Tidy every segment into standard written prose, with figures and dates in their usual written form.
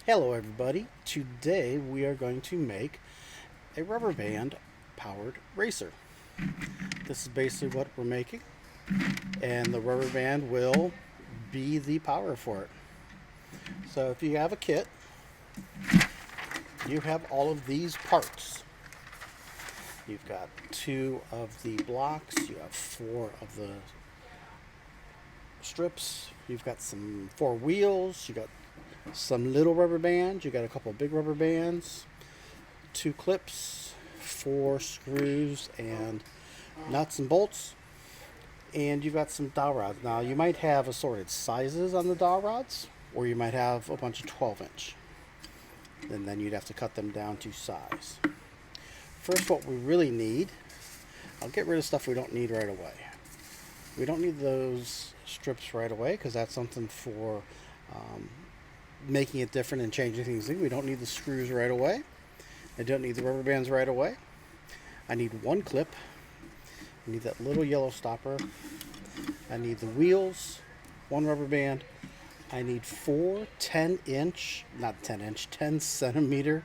Hello everybody, today we are going to make a rubber band powered racer. This is basically what we're making, and the rubber band will be the power for it. So if you have a kit, you have all of these parts. You've got 2 of the blocks, you have 4 of the strips, you've got some 4 wheels, you got some little rubber bands, you got a couple of big rubber bands, 2 clips, 4 screws and nuts and bolts, and you've got some dowel rods. Now you might have assorted sizes on the dowel rods, or you might have a bunch of 12-inch, and then you'd have to cut them down to size. First, what we really need, I'll get rid of stuff we don't need right away. We don't need those strips right away because that's something for making it different and changing things. We don't need the screws right away. I don't need the rubber bands right away. I need 1 clip. I need that little yellow stopper. I need the wheels, 1 rubber band. I need 4 10 centimeter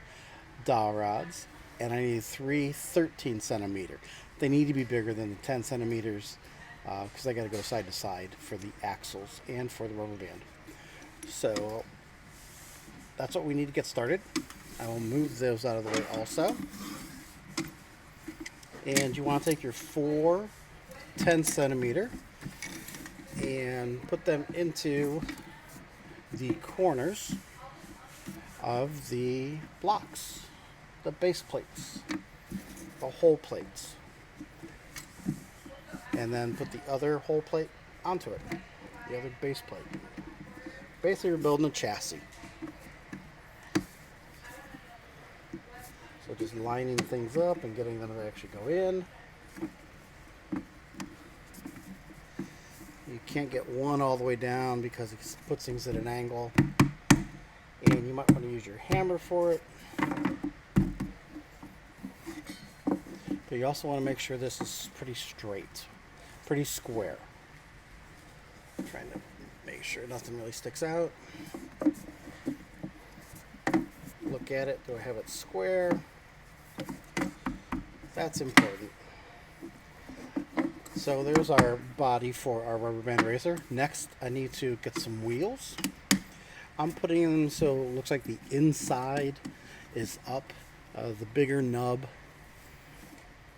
dowel rods, and I need 3 13 centimeter. They need to be bigger than the 10 centimeters because I got to go side to side for the axles and for the rubber band. So that's what we need to get started. I will move those out of the way also. And you want to take your 4 10 centimeter and put them into the corners of the blocks, the base plates, the whole plates, and then put the other whole plate onto it, the other base plate. Basically, we're building a chassis. So just lining things up and getting them to actually go in. You can't get one all the way down because it puts things at an angle. And you might want to use your hammer for it. But you also want to make sure this is pretty straight, pretty square. I'm trying to make sure nothing really sticks out. Look at it. Do I have it square? That's important. So there's our body for our rubber band racer. Next, I need to get some wheels. I'm putting them so it looks like the inside is up. The bigger nub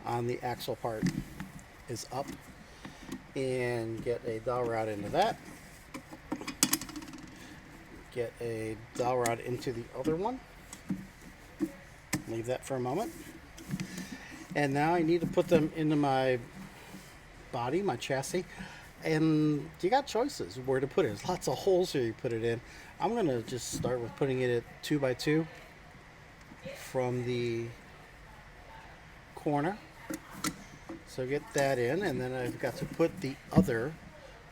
on the axle part is up. And get a dowel rod into that. Get a dowel rod into the other one. Leave that for a moment. And now I need to put them into my body, my chassis. And you got choices where to put it. There's lots of holes here you put it in. I'm going to just start with putting it at 2x2 from the corner. So get that in, and then I've got to put the other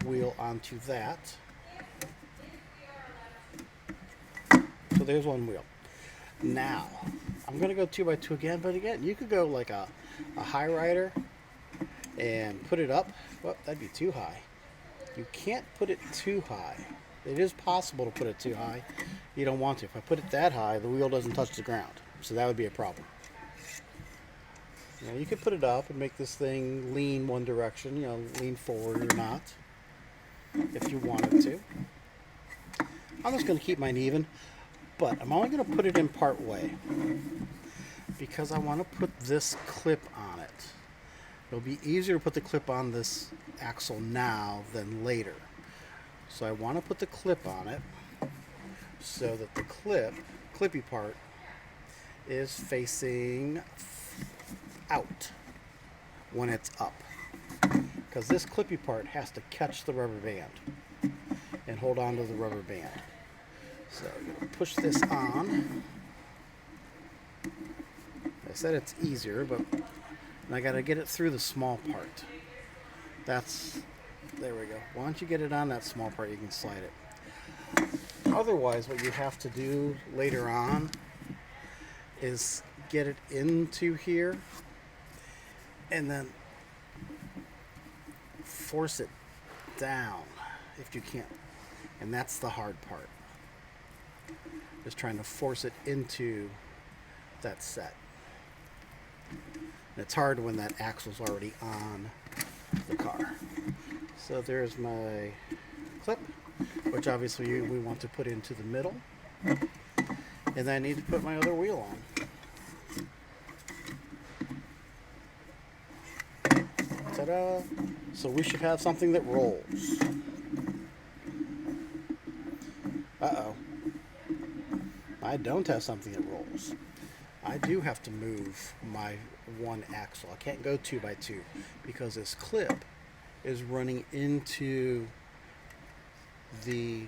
wheel onto that. So there's 1 wheel. Now, I'm going to go 2x2 again, but again, you could go like a high rider and put it up. Well, that'd be too high. You can't put it too high. It is possible to put it too high. You don't want to. If I put it that high, the wheel doesn't touch the ground. So that would be a problem. You could put it up and make this thing lean one direction, lean forward or not, if you wanted to. I'm just going to keep mine even, but I'm only going to put it in part way because I want to put this clip on it. It'll be easier to put the clip on this axle now than later. So I want to put the clip on it so that the clippy part is facing out when it's up, because this clippy part has to catch the rubber band and hold on to the rubber band. So I'm going to push this on. I said it's easier, but I got to get it through the small part. There we go. Once you get it on that small part, you can slide it. Otherwise, what you have to do later on is get it into here and then force it down if you can. And that's the hard part. is trying to force it into that set. And it's hard when that axle's already on the car. So there's my clip, which obviously we want to put into the middle. And then I need to put my other wheel on. Ta-da! So we should have something that rolls. Uh-oh. I don't have something that rolls. I do have to move my one axle. I can't go 2x2 because this clip is running into the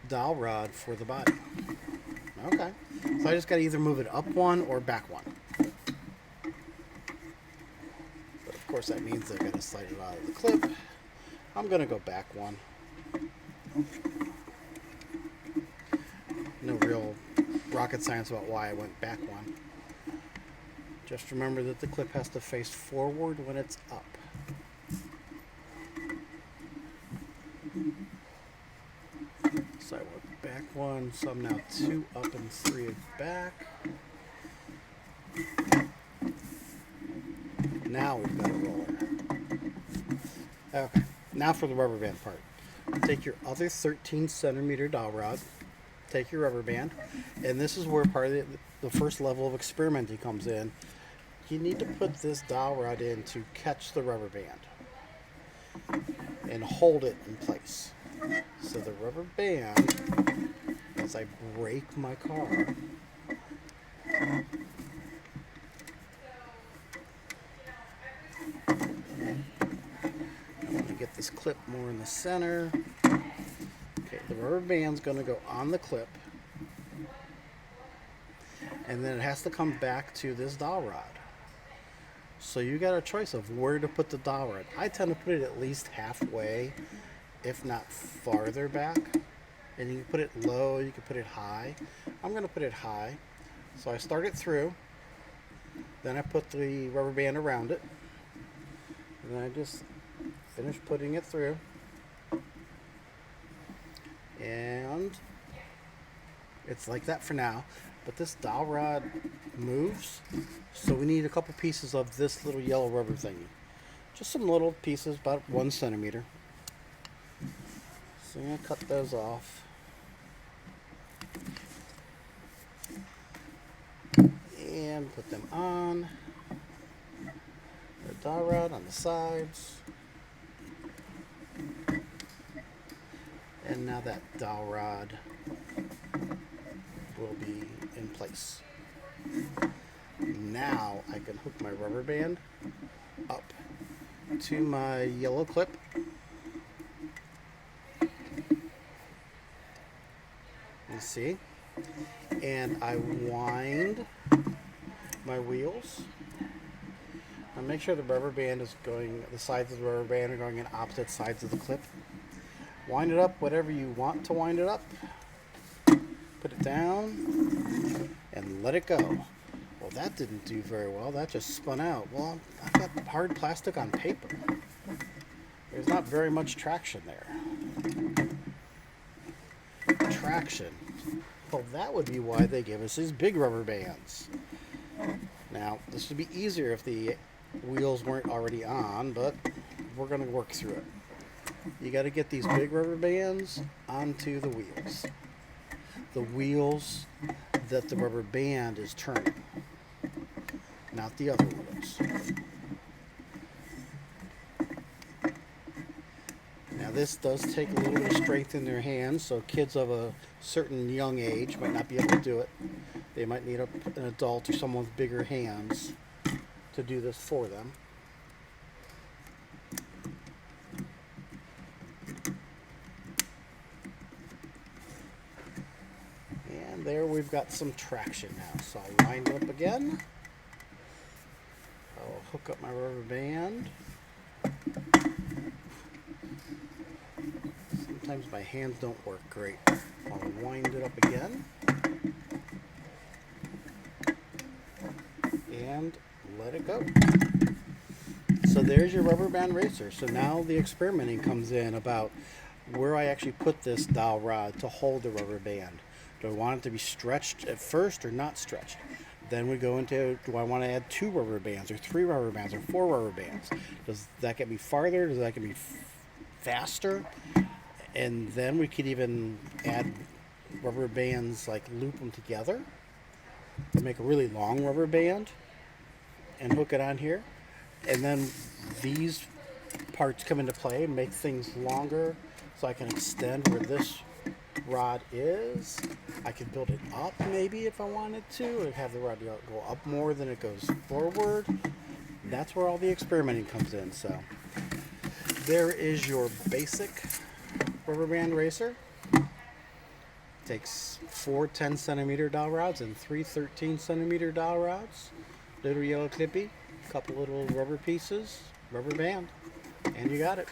dowel rod for the body. Okay. So I just got to either move it up one or back one. But of course that means I got to slide it out of the clip. I'm going to go back one. No real rocket science about why I went back one. Just remember that the clip has to face forward when it's up. So I went back one, so I'm now 2 up and 3 back. Now we've got a roller. Okay, now for the rubber band part. Take your other 13 centimeter dowel rod, take your rubber band, and this is where part of the first level of experimenting comes in. You need to put this dowel rod in to catch the rubber band and hold it in place. So the rubber band, as I brake my car, I want to get this clip more in the center. Okay, the rubber band's going to go on the clip, and then it has to come back to this dowel rod. So you got a choice of where to put the dowel rod. I tend to put it at least halfway, if not farther back. And you can put it low, you can put it high. I'm going to put it high. So I start it through, then I put the rubber band around it, and then I just finish putting it through. And it's like that for now. But this dowel rod moves, so we need a couple pieces of this little yellow rubber thingy. Just some little pieces, about 1 centimeter. So I'm going to cut those off. And put them on the dowel rod on the sides. And now that dowel rod will be in place. Now I can hook my rubber band up to my yellow clip. You see? And I wind my wheels. Now make sure the rubber band is going, the sides of the rubber band are going in opposite sides of the clip. Wind it up whatever you want to wind it up. Put it down and let it go. Well, that didn't do very well. That just spun out. Well, I've got hard plastic on paper. There's not very much traction there. Traction. Well, that would be why they give us these big rubber bands. Now, this would be easier if the wheels weren't already on, but we're going to work through it. You got to get these big rubber bands onto the wheels. The wheels that the rubber band is turning, not the other wheels. Now this does take a little bit of strength in their hands, so kids of a certain young age might not be able to do it. They might need an adult or someone with bigger hands to do this for them. And there we've got some traction now. So I'll wind it up again. I'll hook up my rubber band. Sometimes my hands don't work great. I'll wind it up again. And let it go. So there's your rubber band racer. So now the experimenting comes in about where I actually put this dowel rod to hold the rubber band. Do I want it to be stretched at first or not stretched? Then we go into, do I want to add 2 rubber bands or 3 rubber bands or 4 rubber bands? Does that get me farther? Does that get me faster? And then we could even add rubber bands, like loop them together to make a really long rubber band and hook it on here. And then these parts come into play and make things longer, so I can extend where this rod is. I could build it up maybe if I wanted to, and have the rod go up more than it goes forward. That's where all the experimenting comes in. So there is your basic rubber band racer. Takes 4 10-centimeter dowel rods and 3 13-centimeter dowel rods, little yellow clippy, couple little rubber pieces, rubber band, and you got it.